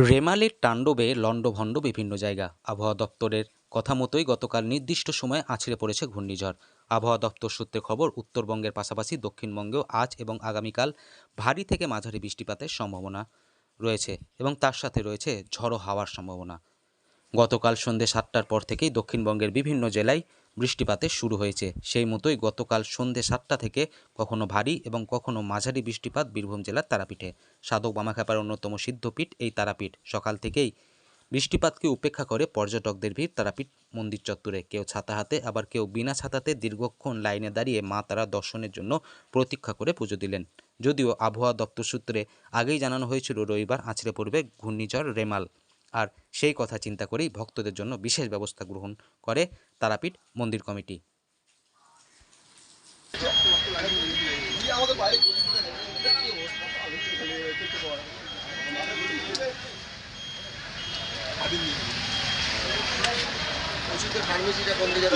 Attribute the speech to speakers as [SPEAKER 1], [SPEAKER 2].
[SPEAKER 1] রেমালের তাণ্ডবে লণ্ডভণ্ড বিভিন্ন জায়গা। আবহাওয়া দপ্তরের কথা মতোই গতকাল নির্দিষ্ট সময়ে আছড়ে পড়েছে ঘূর্ণিঝড়। আবহাওয়া দপ্তর সূত্রে খবর, উত্তরবঙ্গের পাশাপাশি দক্ষিণবঙ্গেও আজ এবং আগামীকাল ভারী থেকে মাঝারি বৃষ্টিপাতের সম্ভাবনা রয়েছে এবং তার সাথে রয়েছে ঝড়ো হাওয়ার সম্ভাবনা। গতকাল সন্ধ্যে 7টার পর থেকেই দক্ষিণবঙ্গের বিভিন্ন জেলায় বৃষ্টিপাতের শুরু হয়েছে। সেই মতোই গতকাল সন্ধ্যে 7টা থেকে কখনো ভারী এবং কখনো মাঝারি বৃষ্টিপাত বীরভূম জেলার তারাপীঠে। সাধক বামাখ্যাপার অন্যতম সিদ্ধপীঠ এই তারাপীঠ। সকাল থেকেই বৃষ্টিপাতকে উপেক্ষা করে পর্যটকদের ভিড় তারাপীঠ মন্দির চত্বরে। কেউ ছাতা হাতে, আবার কেউ বিনা ছাতাতে দীর্ঘক্ষণ লাইনে দাঁড়িয়ে মা তারা দর্শনের জন্য প্রতীক্ষা করে পুজো দিলেন। যদিও আবহাওয়া দপ্তর সূত্রে আগেই জানানো হয়েছিল রবিবার আছড়ে পড়বে ঘূর্ণিঝড় রেমাল, আর সেই কথা চিন্তা করেই ভক্তদের জন্য বিশেষ ব্যবস্থা গ্রহণ করে তারাপীঠ মন্দির কমিটি।
[SPEAKER 2] ফার্মেসিটা কোন দিকে